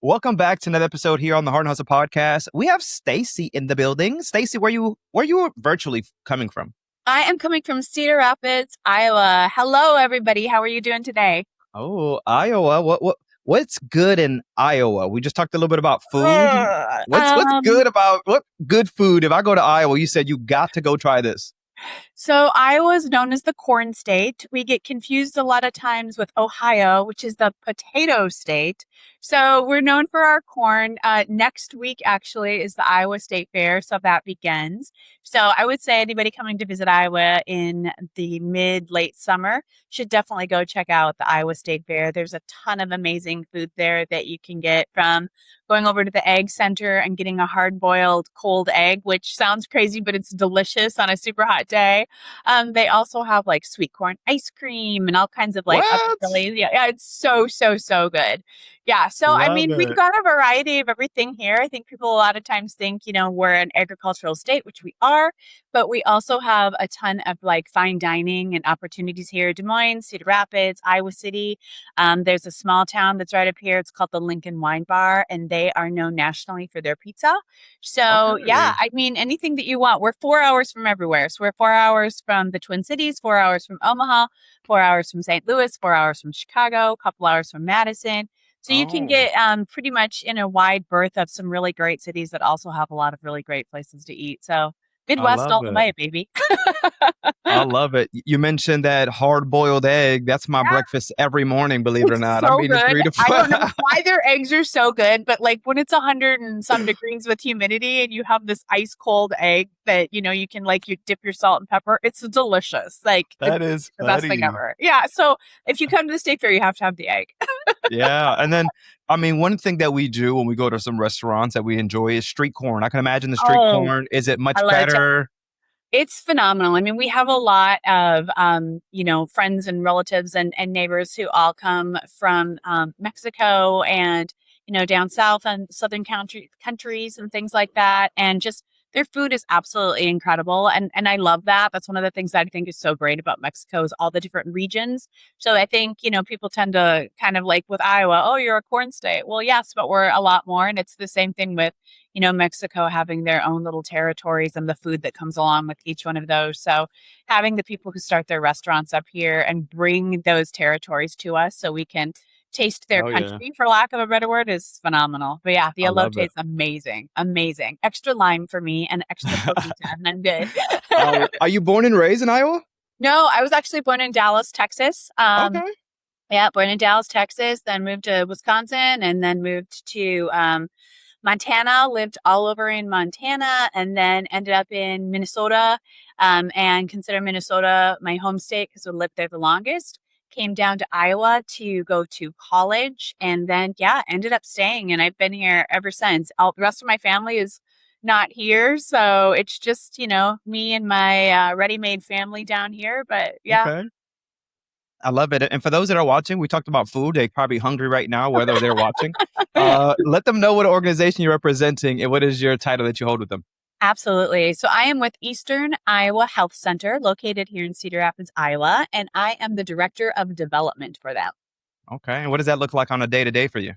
Welcome back to another episode here on the Heart and Hustle podcast. We have Stacie in the building. Stacie, where you virtually coming from? I am coming from Cedar Rapids, Iowa. Hello, everybody. How are you doing today? Oh, Iowa. What's good in Iowa? We just talked a little bit about food. Uh, What's um, good about what good food? If I go to Iowa, you said you got to go try this. So Iowa is known as the corn state. We get confused a lot of times with Ohio, which is the potato state. So we're known for our corn. Next week actually is the Iowa State Fair, so that begins. So I would say anybody coming to visit Iowa in the late summer should definitely go check out the Iowa State Fair. There's a ton of amazing food there that you can get, from going over to the egg center and getting a hard boiled cold egg, which sounds crazy, but it's delicious on a super hot day. They also have like sweet corn ice cream and all kinds of like other What? really, yeah, it's so good. Yeah. So, I Love mean, we've it. got a variety of everything here. I think people a lot of times think, we're an agricultural state, which we are, but we also have a ton of like fine dining and opportunities here. Des Moines, Cedar Rapids, Iowa City. There's a small town that's right up here. It's called the Lincoln Wine Bar, and they are known nationally for their pizza. So, yeah, Okay. I mean, anything that you want. We're 4 hours from everywhere. So, we're 4 hours from the Twin Cities, 4 hours from Omaha, 4 hours from St. Louis, 4 hours from Chicago, a couple hours from Madison. So you can Oh, get pretty much in a wide berth of some really great cities that also have a lot of really great places to eat. So I Midwest love all the it. way, baby. I love it. You mentioned that hard boiled egg. That's my Yeah, breakfast every morning, believe it or it's not. I'm so eating good. three to I four. don't know why their eggs are so good, but like when it's 100 and some degrees with humidity and you have this ice cold egg that, you can like you dip your salt and pepper, it's delicious. Like That it's is the best thing funny. ever. Yeah. So if you come to the state fair, you have to have the egg. Yeah. And then, I mean, one thing that we do when we go to some restaurants that we enjoy is street corn. I can imagine the street Oh, corn. Is it I much love it. better? It's phenomenal. I mean, we have a lot of, friends and relatives and neighbors who all come from Mexico and, down south and southern countries and things like that. And just their food is absolutely incredible. And I love that. That's one of the things that I think is so great about Mexico is all the different regions. So I think, people tend to kind of like with Iowa, oh, you're a corn state. Well, yes, but we're a lot more. And it's the same thing with Mexico having their own little territories and the food that comes along with each one of those. So having the people who start their restaurants up here and bring those territories to us so we can taste their Oh, yeah. country, for lack of a better word, is phenomenal. But yeah, the I love elote it. is amazing. Amazing. Extra lime for me and extra cojita, and I'm good. Are you born and raised in Iowa? No, I was actually born in Dallas, Texas. Okay. Yeah, born in Dallas, Texas, then moved to Wisconsin, and then moved to Montana, lived all over in Montana, and then ended up in Minnesota, and consider Minnesota my home state because I lived there the longest. Came down to Iowa to go to college, and then, yeah, ended up staying. And I've been here ever since. All the rest of my family is not here. So it's just, me and my ready-made family down here. But yeah. Okay. I love it. And for those that are watching, we talked about food. They're probably hungry right now, whether they're watching. Let them know what organization you're representing and what is your title that you hold with them. Absolutely. So I am with Eastern Iowa Health Center, located here in Cedar Rapids, Iowa, and I am the director of development for them. Okay. And what does that look like on a day to day for you?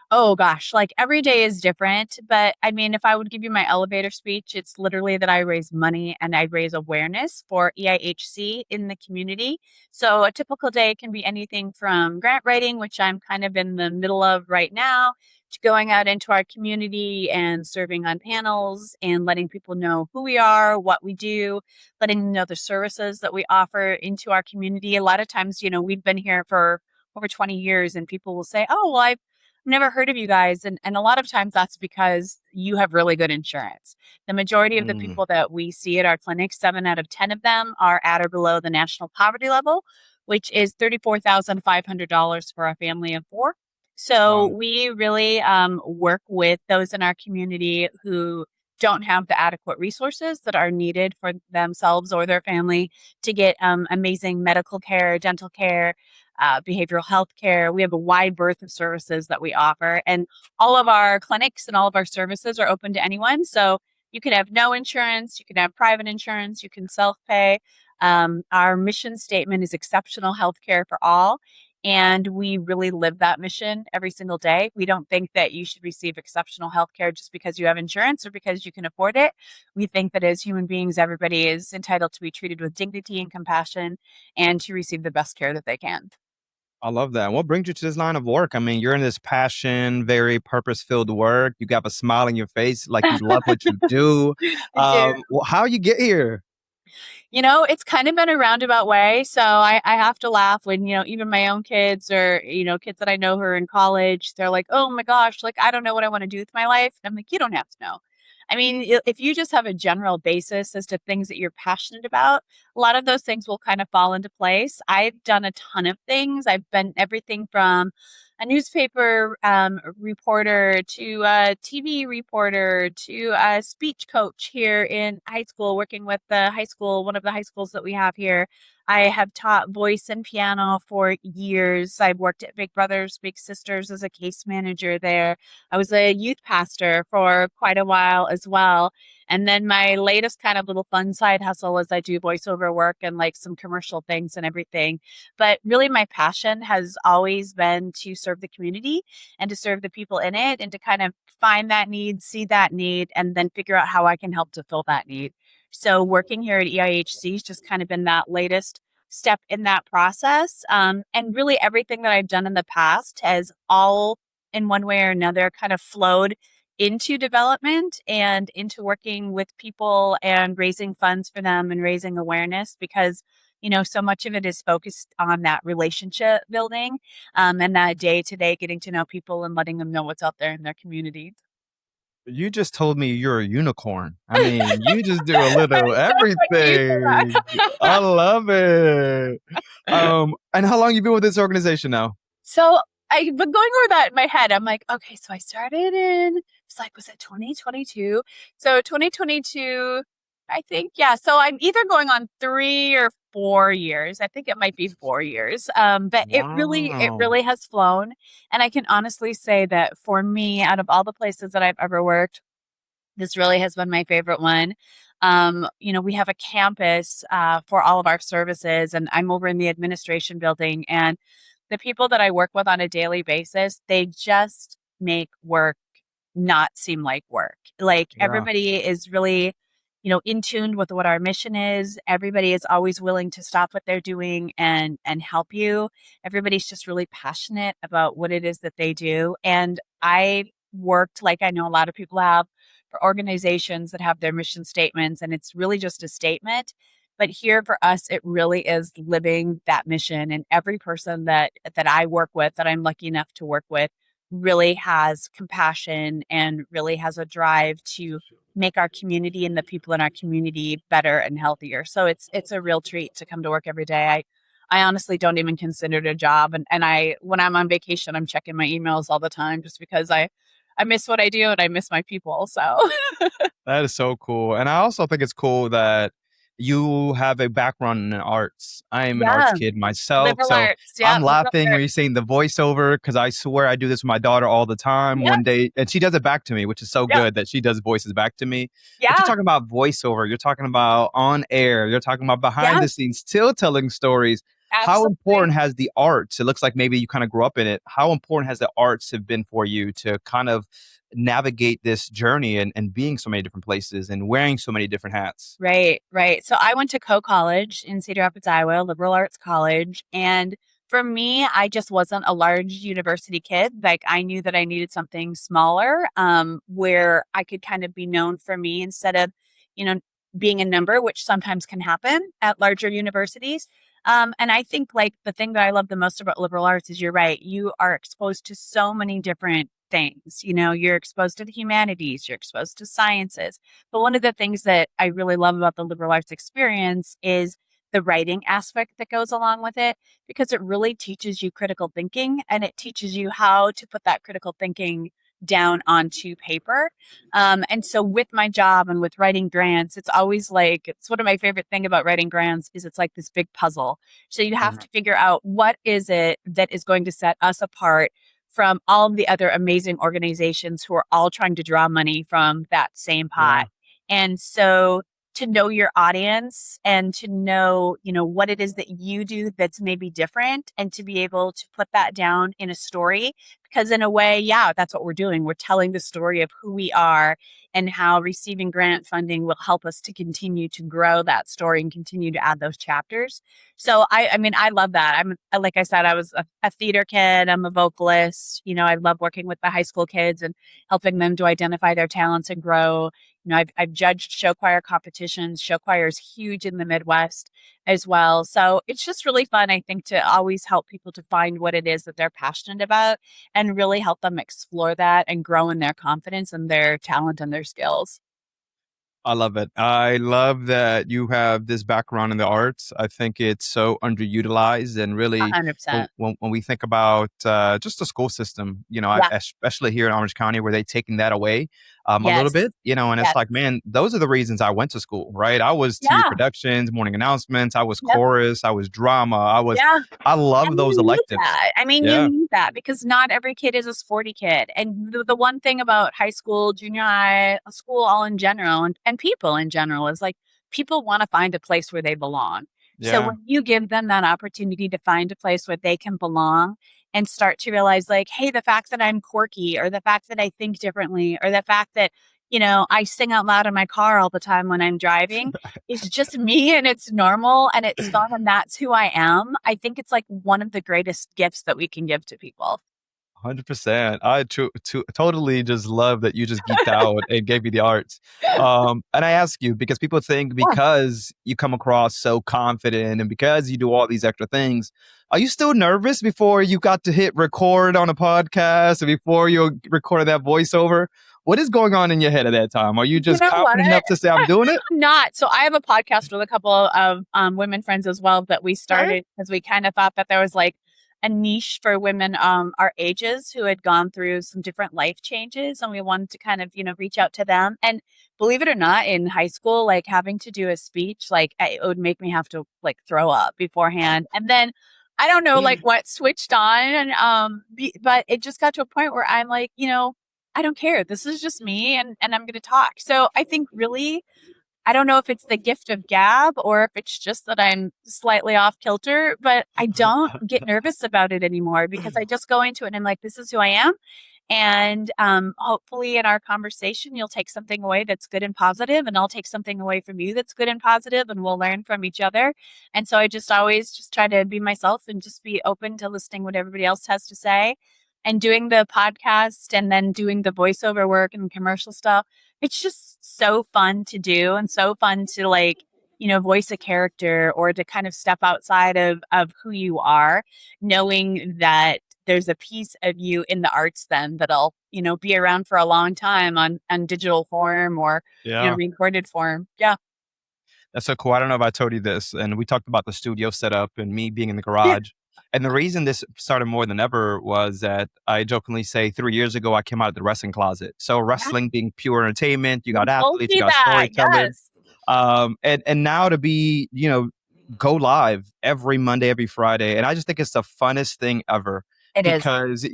Oh gosh, like every day is different. But I mean, if I would give you my elevator speech, it's literally that I raise money and I raise awareness for EIHC in the community. So a typical day can be anything from grant writing, which I'm kind of in the middle of right now, to going out into our community and serving on panels and letting people know who we are, what we do, letting them know the services that we offer into our community. A lot of times, we've been here for over 20 years and people will say, oh, well, I've never heard of you guys. And a lot of times that's because you have really good insurance. The majority of the Mm, people that we see at our clinic, 7 out of 10 of them are at or below the national poverty level, which is $34,500 for a family of four. So wow. we really work with those in our community who don't have the adequate resources that are needed for themselves or their family to get amazing medical care, dental care, behavioral health care. We have a wide berth of services that we offer, and all of our clinics and all of our services are open to anyone. So you can have no insurance, you can have private insurance, you can self pay. Our mission statement is exceptional health care for all. And we really live that mission every single day. We don't think that you should receive exceptional health care just because you have insurance or because you can afford it. We think that as human beings, everybody is entitled to be treated with dignity and compassion and to receive the best care that they can. I love that. What brings you to this line of work? I mean, you're in this passion, very purpose-filled work. You got a smile on your face, like you love what you do. I do. How you get here? It's kind of been a roundabout way. So I have to laugh when, even my own kids or, kids that I know who are in college, they're like, oh my gosh, like, I don't know what I want to do with my life. And I'm like, you don't have to know. I mean, if you just have a general basis as to things that you're passionate about, a lot of those things will kind of fall into place. I've done a ton of things. I've been everything from a newspaper reporter to a TV reporter to a speech coach here in high school, working with one of the high schools that we have here. I have taught voice and piano for years. I've worked at Big Brothers Big Sisters as a case manager there. I was a youth pastor for quite a while as well. And then my latest kind of little fun side hustle is I do voiceover work and like some commercial things and everything. But really, my passion has always been to serve the community and to serve the people in it and to kind of find that need, see that need, and then figure out how I can help to fill that need. So, working here at EIHC has just kind of been that latest step in that process. And really, everything that I've done in the past has all in one way or another kind of flowed into development and into working with people and raising funds for them and raising awareness because so much of it is focused on that relationship building and that day to day getting to know people and letting them know what's out there in their community. You just told me you're a unicorn. I mean, you just do a little So cute for everything. that. I love it. And how long you been with this organization now? So I've been going over that in my head. I'm like, okay, so I started was it 2022? So 2022, I think, yeah. So I'm either going on 3 or 4 years. I think it might be 4 years. But it Wow. really has flown. And I can honestly say that for me, out of all the places that I've ever worked, this really has been my favorite one. We have a campus for all of our services, and I'm over in the administration building. And the people that I work with on a daily basis, they just make work not seem like work. Like Yeah. everybody is really, in tune with what our mission is. Everybody is always willing to stop what they're doing and help you. Everybody's just really passionate about what it is that they do. And I worked like I know a lot of people have for organizations that have their mission statements and it's really just a statement. But here for us, it really is living that mission. And every person that I work with, that I'm lucky enough to work with, really has compassion and really has a drive to make our community and the people in our community better and healthier. So it's a real treat to come to work every day. I honestly don't even consider it a job. And I when I'm on vacation, I'm checking my emails all the time just because I miss what I do and I miss my people. So That is so cool. And I also think it's cool that you have a background in arts. I am an arts yeah, kid myself. liberal So arts. Yeah, I'm liberal laughing when arts. you're saying the voiceover because I swear I do this with my daughter all the time. Yeah, One day, and she does it back to me, which is so yeah, good that she does voices back to me. But you're yeah, talking about voiceover, you're talking about on air, you're talking about behind yeah, the scenes, still telling stories. How absolutely. important has the arts? It looks like maybe you kind of grew up in it. How important has the arts have been for you to kind of navigate this journey and being so many different places and wearing so many different hats? Right, right. So I went to College in Cedar Rapids, Iowa, liberal arts college. And for me, I just wasn't a large university kid. Like I knew that I needed something smaller, where I could kind of be known for me instead of, you know, being a number, which sometimes can happen at larger universities. And I think like the thing that I love the most about liberal arts is you're right. You are exposed to so many different things. You're exposed to the humanities, you're exposed to sciences, but one of the things that I really love about the liberal arts experience is the writing aspect that goes along with it, because it really teaches you critical thinking and it teaches you how to put that critical thinking down onto paper. And so with my job and with writing grants, it's always like, it's one of my favorite thing about writing grants is it's like this big puzzle. So you have to figure out what is it that is going to set us apart from all of the other amazing organizations who are all trying to draw money from that same pot. Yeah. And so to know your audience and to know, what it is that you do that's maybe different, and to be able to put that down in a story. Because in a way, yeah, that's what we're doing. We're telling the story of who we are and how receiving grant funding will help us to continue to grow that story and continue to add those chapters. So I mean, I love that. Like I said, I was a theater kid. I'm a vocalist. I love working with the high school kids and helping them to identify their talents and grow. I've judged show choir competitions. Show choir is huge in the Midwest as well. So it's just really fun, I think, to always help people to find what it is that they're passionate about and really help them explore that and grow in their confidence and their talent and their skills. I love it. I love that you have this background in the arts. I think it's so underutilized, and really, when, 100%. when we think about just the school system, Yeah. especially here in Orange County, where they've taken that away a little Yes. bit, and it's Yes. like, man, those are the reasons I went to school, right? I was TV Yeah. productions, morning announcements, I was Yep. chorus, I was drama, Yeah. I love And those you need electives. that. I mean, you Yeah. need that because not every kid is a sporty kid. And the one thing about high school, junior high, school, all in general, and people in general is like people want to find a place where they belong. So Yeah. when you give them that opportunity to find a place where they can belong and start to realize, like, hey, the fact that I'm quirky, or the fact that I think differently, or the fact that, I sing out loud in my car all the time when I'm driving, it's just me and it's normal and it's fun and that's who I am. I think it's like one of the greatest gifts that we can give to people. 100%. Totally just love that you just geeked out and gave me the arts. And I ask you because people think Yeah. because you come across so confident and because you do all these extra things, are you still nervous before you got to hit record on a podcast or before you recorded that voiceover? What is going on in your head at that time? Are you You just know what? confident enough to say, I'm doing it? I'm not. So I have a podcast with a couple of women friends as well that we Okay. started because we kind of thought that there was like a niche for women our ages who had gone through some different life changes, and we wanted to kind of reach out to them. And believe it or not, in high school, like having to do a speech, like it would make me have to like throw up beforehand, and then I don't know like what switched on, and but it just got to a point where I'm like, I don't care. This is just me, and I'm going to talk. So I think really, I don't know if it's the gift of gab or if it's just that I'm slightly off kilter, but I don't get nervous about it anymore because I just go into it and I'm like, this is who I am. And hopefully, in our conversation, you'll take something away that's good and positive, and I'll take something away from you that's good and positive, and we'll learn from each other. And so I just always just try to be myself and just be open to listening what everybody else has to say. And doing the podcast and then doing the voiceover work and commercial stuff, it's just so fun to do and so fun to like, voice a character or to kind of step outside of who you are, knowing that there's a piece of you in the arts then that'll, be around for a long time on digital form or, Yeah. recorded form. Yeah. That's so cool. I don't know if I told you this, and we talked about the studio setup and me being in the Yeah. garage. And the reason this started more than ever was that I jokingly say 3 years ago I came out of the wrestling closet. So Yeah. wrestling being pure entertainment, you You got told athletes, you me got that. storytellers, Yes. and now to be go live every Monday, every Friday, and I just think it's the funnest thing ever It is. because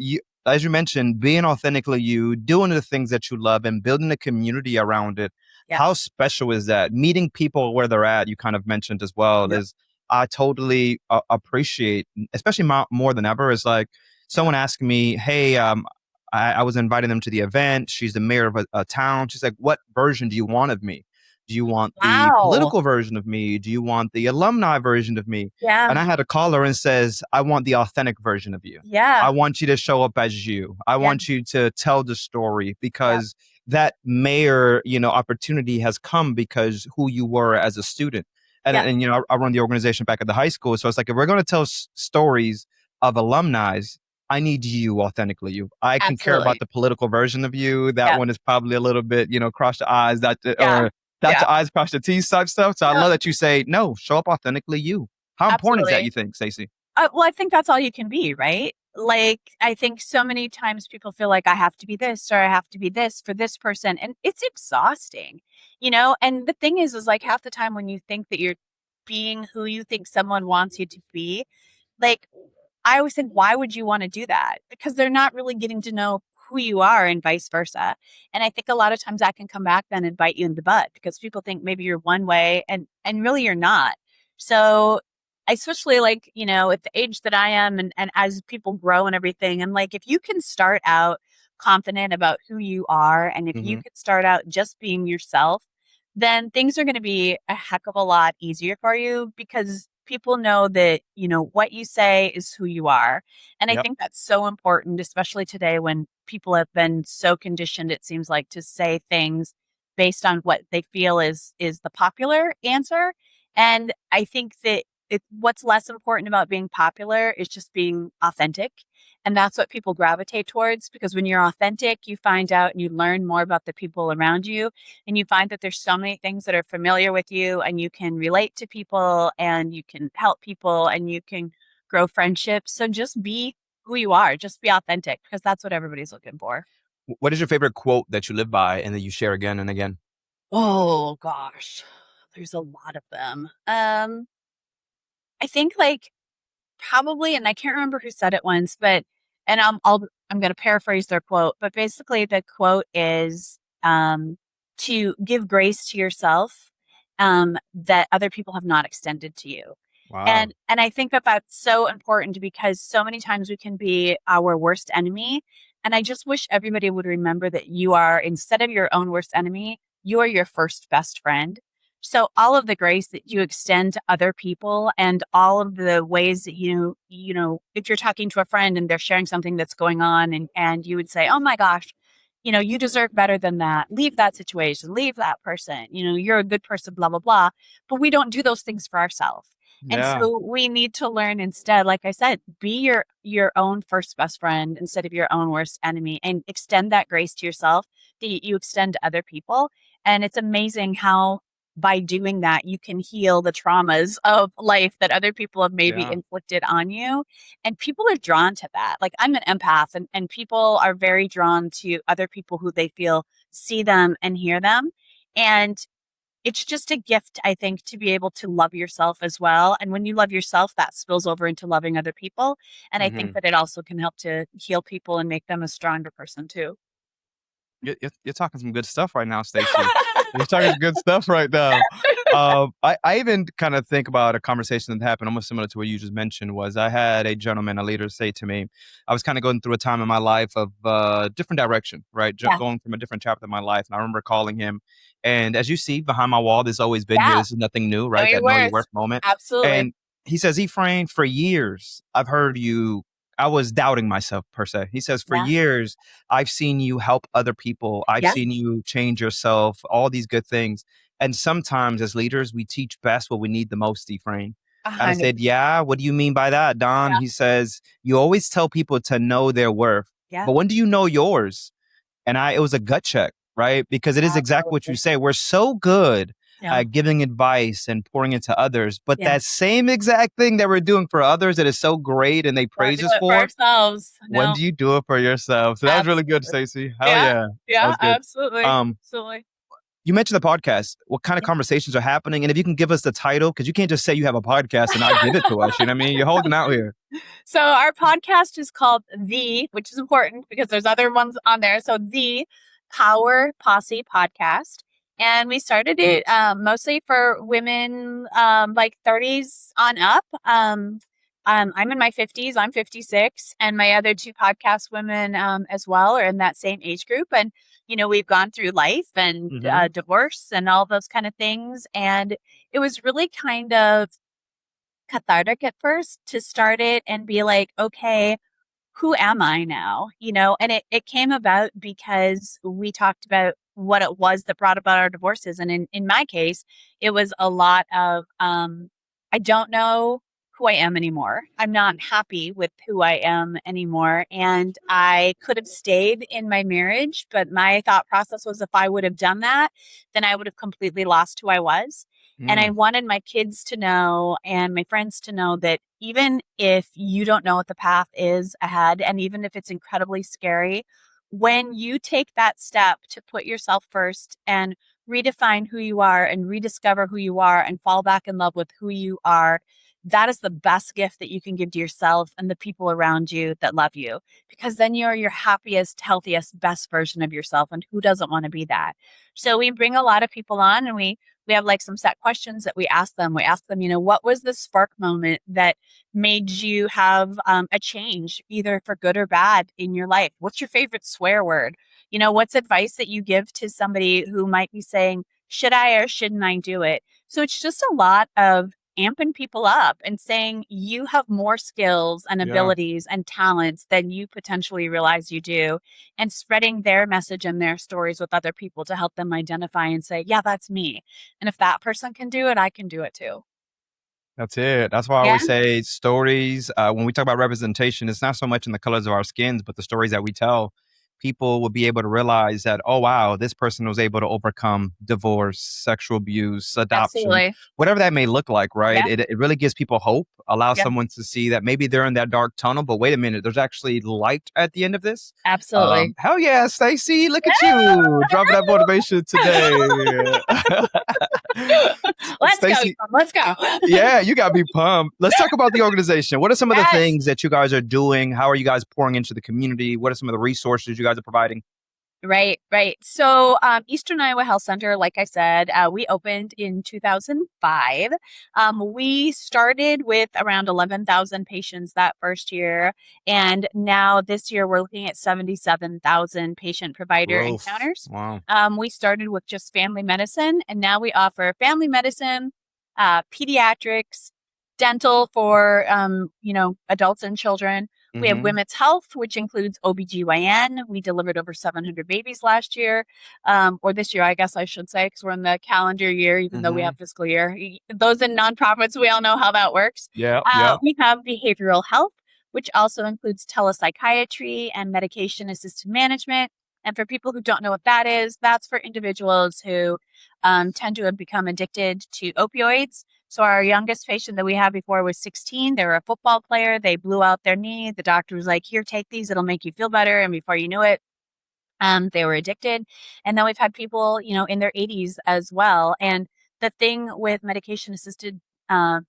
as you mentioned, being authentically you, doing the things that you love, and building a community around it. Yeah. How special is that? Meeting people where they're at, you kind of mentioned as well, Yeah. is I totally appreciate, especially more than ever, is like Yeah. someone asking me, hey, I was inviting them to the event. She's the mayor of a town. She's like, what version do you want of me? Do you want the Wow. political version of me? Do you want the alumni version of me? Yeah. And I had a caller and says, I want the authentic version of you. Yeah. I want you to show up as you. I Yeah. want you to tell the story Yeah. because that mayor, opportunity has come because who you were as a student. And, Yeah. and I run the organization back at the high school. So it's like, if we're going to tell stories of alumni, I need you authentically you. I can care about Absolutely. the political version of you. That Yeah. one is probably a little bit, cross the eyes, Yeah. or that's Yeah. the eyes cross the T's type stuff. So I Yeah. love that you say, no, show up authentically you. How important is that, Absolutely. you think, Stacie? Well, I think that's all you can be, right? Like, I think so many times people feel like I have to be this or I have to be this for this person. And it's exhausting, And the thing is like half the time when you think that you're being who you think someone wants you to be, like, I always think, why would you want to do that? Because they're not really getting to know who you are and vice versa. And I think a lot of times that can come back then and bite you in the butt because people think maybe you're one way and really you're not. So especially like, at the age that I am and as people grow and everything, I'm like, if you can start out confident about who you are and if you Hmm. could start out just being yourself, then things are going to be a heck of a lot easier for you because people know that, what you say is who you are. And I Yep. think that's so important, especially today when people have been so conditioned, it seems like, to say things based on what they feel is the popular answer. And I think that what's less important about being popular is just being authentic. And that's what people gravitate towards because when you're authentic, you find out and you learn more about the people around you. And you find that there's so many things that are familiar with you and you can relate to people and you can help people and you can grow friendships. So just be who you are, just be authentic because that's what everybody's looking for. What is your favorite quote that you live by and that you share again and again? Oh gosh, there's a lot of them. I think like probably, and I can't remember who said it once, but and I'm going to paraphrase their quote, but basically the quote is to give grace to yourself that other people have not extended to you. Wow. And I think that that's so important because so many times we can be our worst enemy. And I just wish everybody would remember that you are, instead of your own worst enemy, you are your first best friend. So all of the grace that you extend to other people and all of the ways that if you're talking to a friend and they're sharing something that's going on and you would say, oh my gosh, you deserve better than that. Leave that situation, leave that person, you're a good person, blah, blah, blah. But we don't do those things for ourselves. And Yeah. so we need to learn instead, like I said, be your own first best friend instead of your own worst enemy and extend that grace to yourself that you extend to other people. And it's amazing how by doing that, you can heal the traumas of life that other people have maybe Yeah. inflicted on you. And people are drawn to that. Like I'm an empath and people are very drawn to other people who they feel see them and hear them. And it's just a gift, I think, to be able to love yourself as well. And when you love yourself, that spills over into loving other people. And I think Hmm. that it also can help to heal people and make them a stronger person too. You're talking some good stuff right now, Stacie. You're talking some good stuff right now. I even kind of think about a conversation that happened almost similar to what you just mentioned. Was I had a gentleman, a leader, say to me, I was kind of going through a time in my life of different direction, right? Yeah. Going from a different chapter of my life. And I remember calling him. And as you see behind my wall, this always been here. Yeah. This is nothing new, Know right? your That know your worth. worth moment. Absolutely. And he says, Ephraim, for years, I've heard you. I was doubting myself, per se. He says, for Yeah. years, I've seen you help other people. I've Yeah. seen you change yourself, all these good things. And sometimes as leaders, we teach best what we need the most, Ephraim. And I said, 100%. yeah, what do you mean by that, Don? Yeah. He says, you always tell people to know their worth. Yeah. But when do you know yours? And it was a gut check, right? Because it is exactly what you Absolutely. say. We're so good Yeah. at giving advice and pouring into others, but Yeah. that same exact thing that we're doing for others that is so great and they Don't praise do us it for for, ourselves. when No. do you do it for yourself? So that was really good, Absolutely. Stacie. Hell Yeah. yeah. That Yeah. was good. Absolutely. Um, Absolutely. you mentioned the podcast. What kind of Yeah. conversations are happening? And if you can give us the title, because you can't just say you have a podcast and not give it to us. You know what I mean? You're holding out here. So our podcast is called which is important because there's other ones on there. So the PowerPosse podcast. And we started it mostly for women like 30s on up. I'm in my 50s. I'm 56. And my other two podcast women as well are in that same age group. And, we've gone through life and Hmm. divorce and all those kind of things. And it was really kind of cathartic at first to start it and be like, okay, who am I now? And it came about because we talked about what it was that brought about our divorces. And in my case, it was a lot of, I don't know who I am anymore. I'm not happy with who I am anymore. And I could have stayed in my marriage, but my thought process was if I would have done that, then I would have completely lost who I was. And I Mm, wanted my kids to know and my friends to know that even if you don't know what the path is ahead, and even if it's incredibly scary, when you take that step to put yourself first and redefine who you are and rediscover who you are and fall back in love with who you are, that is the best gift that you can give to yourself and the people around you that love you, because then you're your happiest, healthiest, best version of yourself. And who doesn't want to be that? So we bring a lot of people on, and we have like some set questions that we ask them. We ask them, what was the spark moment that made you have a change, either for good or bad, in your life? What's your favorite swear word? What's advice that you give to somebody who might be saying, should I or shouldn't I do it? So it's just a lot of amping people up and saying you have more skills and Yeah. abilities and talents than you potentially realize you do, and spreading their message and their stories with other people to help them identify and say, yeah, that's me. And if that person can do it, I can do it too. That's it. That's why I Yeah, always say stories. When we talk about representation, it's not so much in the colors of our skins, but the stories that we tell. People will be able to realize that, oh, wow, this person was able to overcome divorce, sexual abuse, adoption, absolutely. whatever that may look like, right? Yeah, It really gives people hope, allows yeah, someone to see that maybe they're in that dark tunnel, but wait a minute, there's actually light at the end of this. absolutely. Hell yeah, Stacie, look at you dropping that motivation today. Let's go. Stacie, Let's go. yeah, you got to be pumped. Let's talk about the organization. What are some of the Yes. things that you guys are doing? How are you guys pouring into the community? What are some of the resources you guys are providing? Right, right. So, Eastern Iowa Health Center, like I said, we opened in 2005. We started with around 11,000 patients that first year. And now this year, we're looking at 77,000 patient provider Growth. encounters. Wow. We started with just family medicine, and now we offer family medicine, pediatrics, dental for, adults and children. We have Mm-hmm. women's health, which includes OBGYN. We delivered over 700 babies last year, or this year, I guess I should say, because we're in the calendar year, even though we Mm-hmm. have fiscal year. Those in nonprofits, we all know how that works. Yeah. Yeah. We have behavioral health, which also includes telepsychiatry and medication assisted management. And for people who don't know what that is, that's for individuals who tend to have become addicted to opioids. So our youngest patient that we had before was 16. They were a football player. They blew out their knee. The doctor was like, here, take these. It'll make you feel better. And before you knew it, they were addicted. And then we've had people, in their 80s as well. And the thing with medication assisted uh,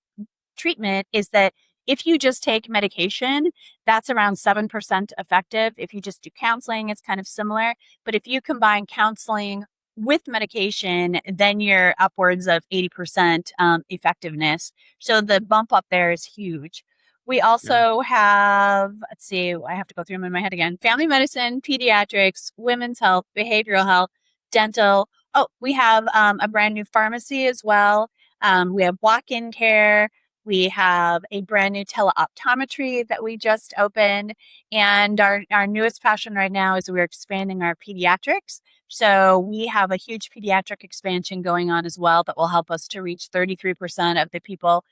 treatment is that if you just take medication, that's around 7% effective. If you just do counseling, it's kind of similar. But if you combine counseling with medication, then you're upwards of 80% effectiveness. So the bump up there is huge. We Yeah. also have, let's see, I have to go through them in my head again: family medicine, pediatrics, women's health, behavioral health, dental. Oh, we have a brand new pharmacy as well. We have walk in care. We have a brand new teleoptometry that we just opened. And our newest passion right now is we're expanding our pediatrics. So we have a huge pediatric expansion going on as well that will help us to reach 33% of the people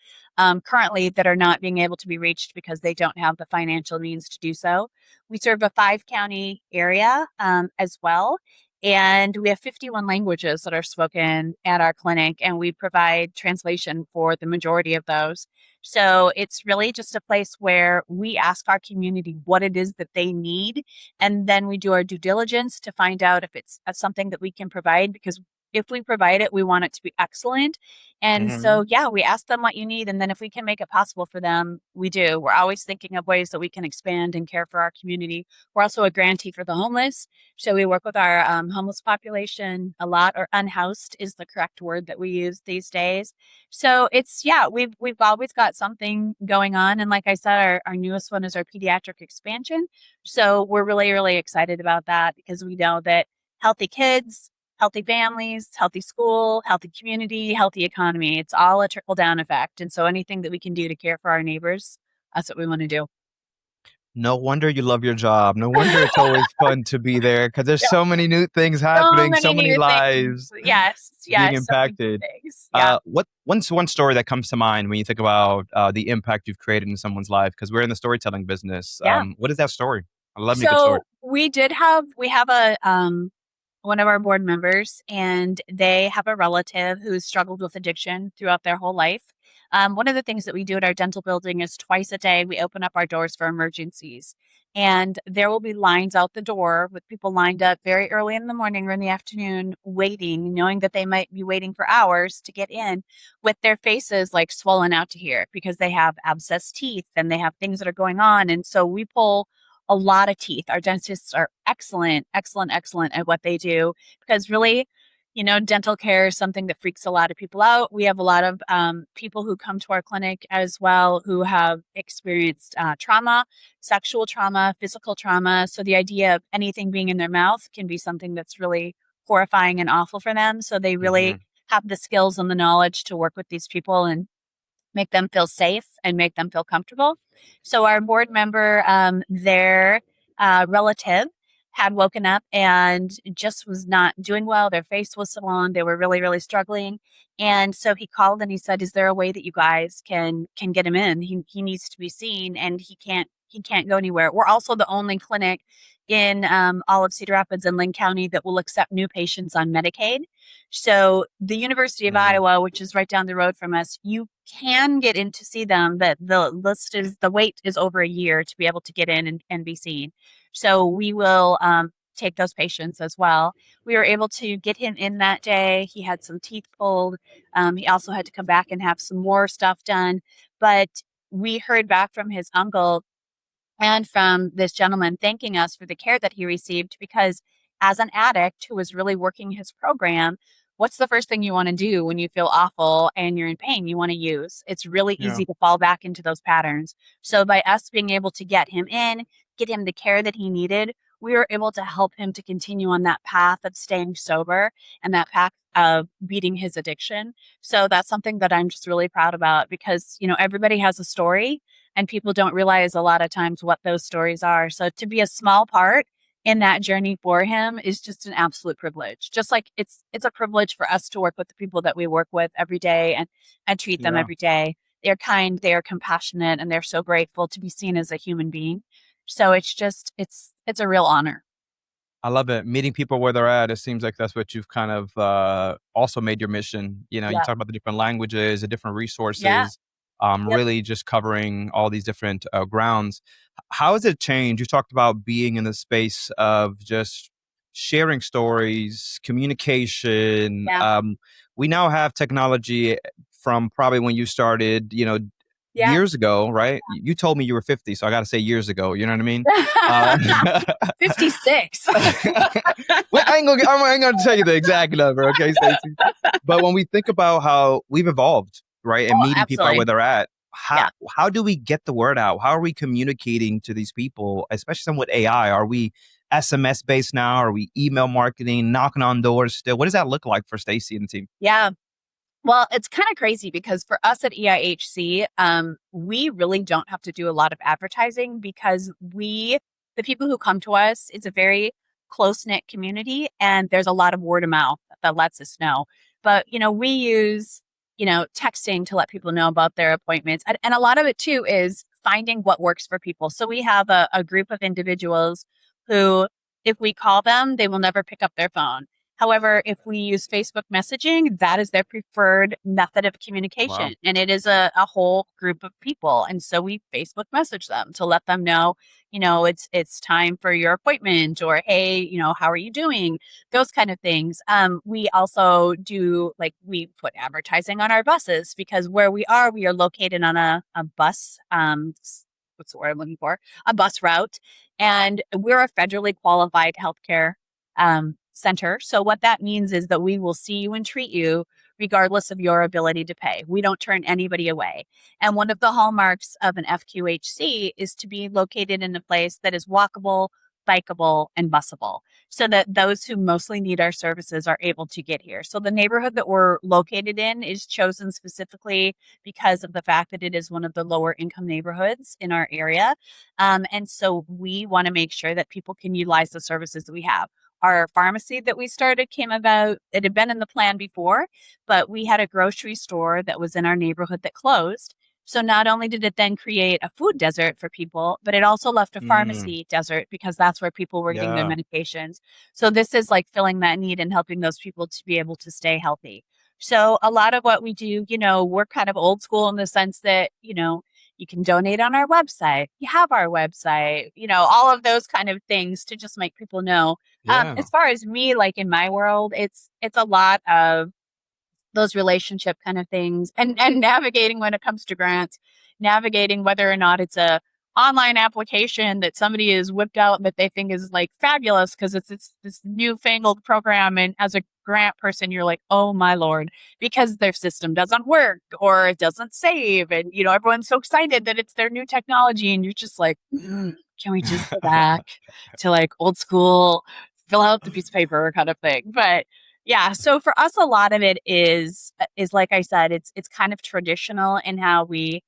currently that are not being able to be reached because they don't have the financial means to do so. We serve a 5-county area as well. And we have 51 languages that are spoken at our clinic, and we provide translation for the majority of those. So it's really just a place where we ask our community what it is that they need, and then we do our due diligence to find out if it's something that we can provide, because if we provide it, we want it to be excellent. And Mm-hmm. so, yeah, we ask them what you need, and then if we can make it possible for them, we do. We're always thinking of ways that we can expand and care for our community. We're also a grantee for the homeless. So we work with our homeless population a lot, or unhoused is the correct word that we use these days. So it's, yeah, we've always got something going on. And like I said, our newest one is our pediatric expansion. So we're really, really excited about that, because we know that healthy kids, healthy families, healthy school, healthy community, healthy economy, it's all a trickle down effect. And so anything that we can do to care for our neighbors, that's what we want to do. No wonder you love your job. No wonder it's always fun to be there because there's so many new things So happening, so many many new things. lives Yes, being yes, so many new impacted. things. Yeah. What's one story that comes to mind when you think about the impact you've created in someone's life? Because we're in the storytelling business. Yeah. What is that story? I love me a good story. So we have a one of our board members, and they have a relative who's struggled with addiction throughout their whole life. One of the things that we do at our dental building is twice a day we open up our doors for emergencies. And there will be lines out the door with people lined up very early in the morning or in the afternoon, waiting, knowing that they might be waiting for hours to get in with their faces like swollen out to here because they have abscessed teeth and they have things that are going on. And so we pull a lot of teeth. Our dentists are excellent, excellent, excellent at what they do because really, dental care is something that freaks a lot of people out. We have a lot of people who come to our clinic as well who have experienced trauma, sexual trauma, physical trauma. So the idea of anything being in their mouth can be something that's really horrifying and awful for them. So they really Hmm. have the skills and the knowledge to work with these people and make them feel safe and make them feel comfortable. So our board member, their relative had woken up and just was not doing well. Their face was swollen. They were really, really struggling. And so he called and he said, "Is there a way that you guys can get him in? He needs to be seen, and he can't go anywhere." We're also the only clinic in all of Cedar Rapids and Linn County that will accept new patients on Medicaid. So the University of Hmm. Iowa, which is right down the road from us, you can get in to see them, but the wait is over a year to be able to get in and be seen. So we will take those patients as well. We were able to get him in that day. He had some teeth pulled. He also had to come back and have some more stuff done. But we heard back from his uncle and from this gentleman thanking us for the care that he received because as an addict who was really working his program, what's the first thing you want to do when you feel awful and you're in pain? You want to use. It's really Yeah. easy to fall back into those patterns. So by us being able to get him in, get him the care that he needed, we were able to help him to continue on that path of staying sober and that path of beating his addiction. So that's something that I'm just really proud about because, everybody has a story and people don't realize a lot of times what those stories are. So to be a small part in that journey for him is just an absolute privilege. Just like it's a privilege for us to work with the people that we work with every day and treat them Yeah. every day. They're kind, they are compassionate, and they're so grateful to be seen as a human being. So it's a real honor. I love it. Meeting people where they're at. It seems like that's what you've kind of also made your mission. You Yeah. talk about the different languages, the different Yeah. resources, Yep. really just covering all these different grounds. How has it changed? You talked about being in the space of just sharing stories, communication. Yeah. We now have technology from probably when you started, Yeah. years ago, right? You told me you were 50, so I got to say years ago. You know what I mean? Uh, 56. Well, I ain't gonna tell you the exact number, okay, Stacie? But when we think about how we've evolved, right, and Oh, meeting people where absolutely. they're at, how Yeah. how do we get the word out? How are we communicating to these people, especially some with AI? Are we SMS based now? Are we email marketing, knocking on doors still? What does that look like for Stacie and the team? Yeah. Well, it's kind of crazy because for us at EIHC, we really don't have to do a lot of advertising because the people who come to us, it's a very close knit community and there's a lot of word of mouth that lets us know. But, we use, texting to let people know about their appointments. And a lot of it too is finding what works for people. So we have a group of individuals who, if we call them, they will never pick up their phone. However, if we use Facebook messaging, that is their preferred method of Wow. communication. And it is a whole group of people. And so we Facebook message them to let them know, it's time for your appointment or, hey, how are you doing? Those kind of things. We also do we put advertising on our buses because where we are located on a bus, what's the word I'm looking for? A bus route. And we're a federally qualified healthcare center. So what that means is that we will see you and treat you regardless of your ability to pay. We don't turn anybody away. And one of the hallmarks of an FQHC is to be located in a place that is walkable, bikeable, and busable so that those who mostly need our services are able to get here. So the neighborhood that we're located in is chosen specifically because of the fact that it is one of the lower income neighborhoods in our area. And so we want to make sure that people can utilize the services that we have. Our pharmacy that we started came about, it had been in the plan before, but we had a grocery store that was in our neighborhood that closed. So not only did it then create a food desert for people, but it also left a Mm, pharmacy desert because that's where people were getting their yeah. medications. So this is like filling that need and helping those people to be able to stay healthy. So a lot of what we do, we're kind of old school in the sense that, you can donate on our website. You have our website, all of those kind of things to just make people know. Yeah. As far as me, like in my world, it's a lot of those relationship kind of things and navigating when it comes to grants, navigating whether or not it's a online application that somebody has whipped out that they think is like fabulous because it's this newfangled program, and as a grant person you're like, oh my lord, because their system doesn't work or it doesn't save, and everyone's so excited that it's their new technology, and you're just like, can we just go back to like old school, fill out the piece of paper kind of thing? But yeah, so for us, a lot of it is like I said, it's kind of traditional in how we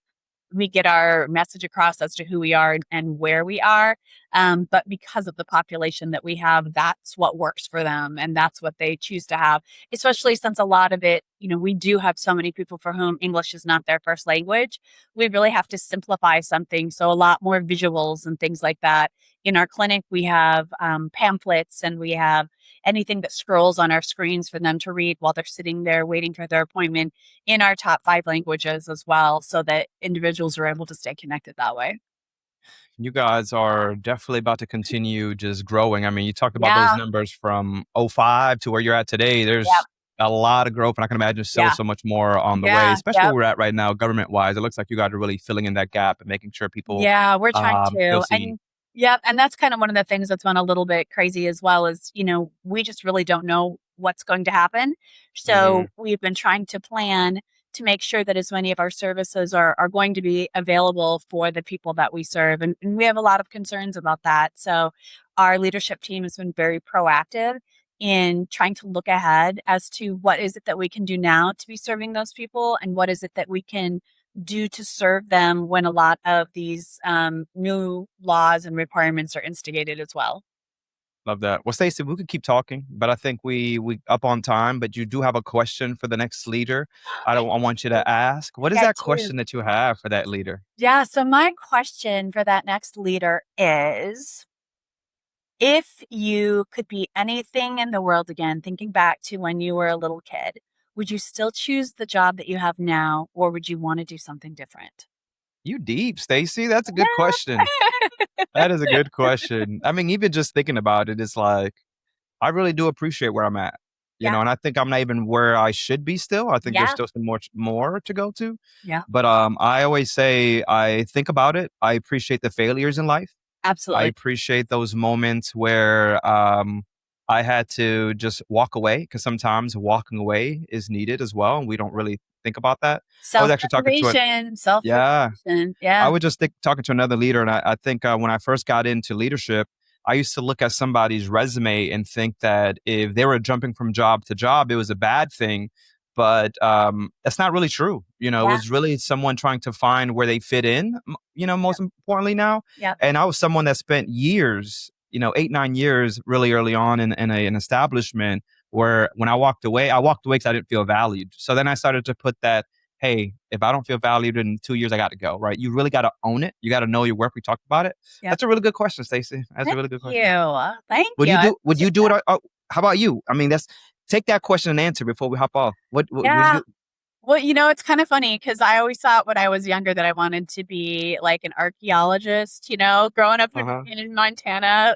get our message across as to who we are and where we are. But because of the population that we have, that's what works for them, and that's what they choose to have, especially since a lot of it, we do have so many people for whom English is not their first language. We really have to simplify something. So a lot more visuals and things like that. In our clinic, we have pamphlets, and we have anything that scrolls on our screens for them to read while they're sitting there waiting for their appointment in our top 5 languages as well, so that individuals are able to stay connected that way. You guys are definitely about to continue just growing. I mean, you talked about those Yeah. numbers from '05 to where you're at today. Yep. There's a lot of growth, and I can imagine still Yeah. so much more on the way, Yeah. especially where Yep. we're at right now, government wise. It looks like you guys are really filling in that gap and making sure people Yeah, we're trying feel to. seen. And yeah, and that's kind of one of the things that's been a little bit crazy as well is, we just really don't know what's going to happen. Hmm. So we've been trying to plan to make sure that as many of our services are going to be available for the people that we serve. And we have a lot of concerns about that. So our leadership team has been very proactive in trying to look ahead as to what is it that we can do now to be serving those people, and what is it that we can do to serve them when a lot of these new laws and requirements are instigated as well. Love that. Well, Stacey, we could keep talking, but I think we up on time. But you do have a question for the next leader. I want you to ask. What is I that do. question that you have for that leader? Yeah. So my question for that next leader is, if you could be anything in the world again, thinking back to when you were a little kid, would you still choose the job that you have now, or would you want to do something different? You deep, Stacey. That's a good question. Yeah. That is a good question. I mean, even just thinking about it, it's like I really do appreciate where I'm at, Yeah. and I think I'm not even where I should be still. I think there's Yeah. still some more to go to. Yeah. But I always say I think about it. I appreciate the failures in life. I Absolutely. appreciate those moments where I had to just walk away because sometimes walking away is needed as well, and we don't really think about that. I was actually talking to a Self-preservation, yeah. self-preservation. I Yeah. would just talking to another leader, and I think when I first got into leadership, I used to look at somebody's resume and think that if they were jumping from job to job, it was a bad thing. But that's not really true. It Yeah. was really someone trying to find where they fit in. Yep. Most importantly now, Yep. and I was someone that spent years, 8, 9 years, really early on in an establishment where when I walked away because I didn't feel valued. So then I started to put that, hey, if I don't feel valued in 2 years, I got to go, right? You really got to own it. You got to know your work. We talked about it. Yep. That's a really good question, Stacey. That's a Thank really good question. you. Thank Would you. you I would you appreciate do that. it? How about you? I mean, take that question and answer before we hop off. What would you Yeah. do? Well, it's kind of funny because I always thought when I was younger that I wanted to be like an archaeologist. Growing up Uh-huh. in Montana,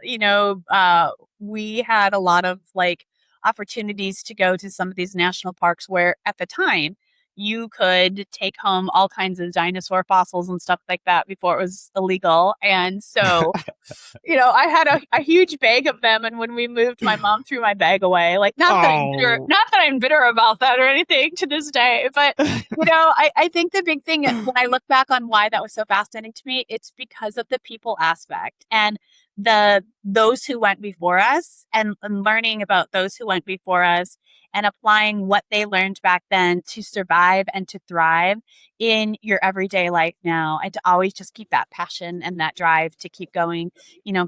we had a lot of like opportunities to go to some of these national parks where at the time you could take home all kinds of dinosaur fossils and stuff like that before it was illegal. And so I had a huge bag of them, and when we moved, my mom threw my bag away. Like, Oh. not that I'm bitter about that or anything to this day, but I think the big thing when I look back on why that was so fascinating to me, it's because of the people aspect and those who went before us, and learning about those who went before us and applying what they learned back then to survive and to thrive in your everyday life now, and to always just keep that passion and that drive to keep going,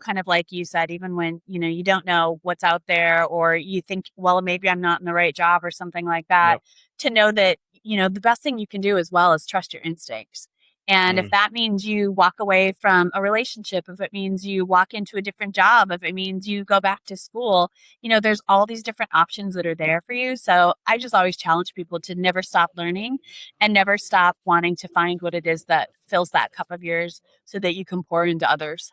kind of like you said, even when, you don't know what's out there, or you think, well, maybe I'm not in the right job or something like that, Yep. to know that, the best thing you can do as well is trust your instincts. And if that means you walk away from a relationship, if it means you walk into a different job, if it means you go back to school, there's all these different options that are there for you. So I just always challenge people to never stop learning and never stop wanting to find what it is that fills that cup of yours so that you can pour into others.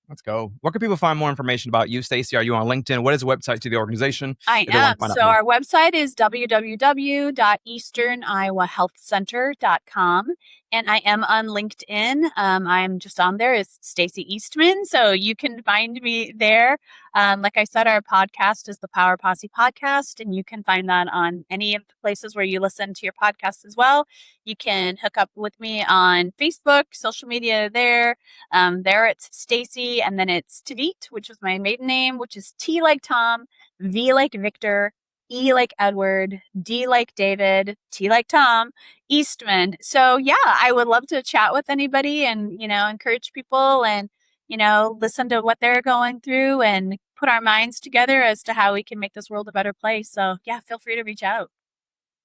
Let's go. Where can people find more information about you, Stacie? Are you on LinkedIn? What is the website to the organization? I If they want am. to find out So more. our website is www.easterniowahealthcenter.com. And I am on LinkedIn. I'm just on there as Stacie Eastman. So you can find me there. Like I said, our podcast is the PowerPosse podcast, and you can find that on any of the places where you listen to your podcast as well. You can hook up with me on Facebook, social media there. There it's Stacie, and then it's Tveit, which is my maiden name, which is T like Tom, V like Victor, E like Edward, D like David, T like Tom, Eastman. So yeah, I would love to chat with anybody and, encourage people and, listen to what they're going through and put our minds together as to how we can make this world a better place. So yeah, feel free to reach out.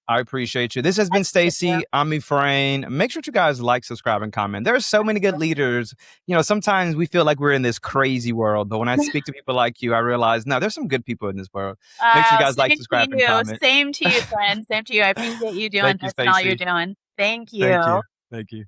I appreciate you. This has been Stacie. I'm Efrain. Make sure you guys like, subscribe, and comment. There are so many good leaders. Sometimes we feel like we're in this crazy world, but when I speak to people like you, I realize, no, there's some good people in this world. Make sure you guys like, subscribe, and comment. Same to you, friend. Same to you. I appreciate you doing this and all you're doing. Thank you. Thank you. Thank you.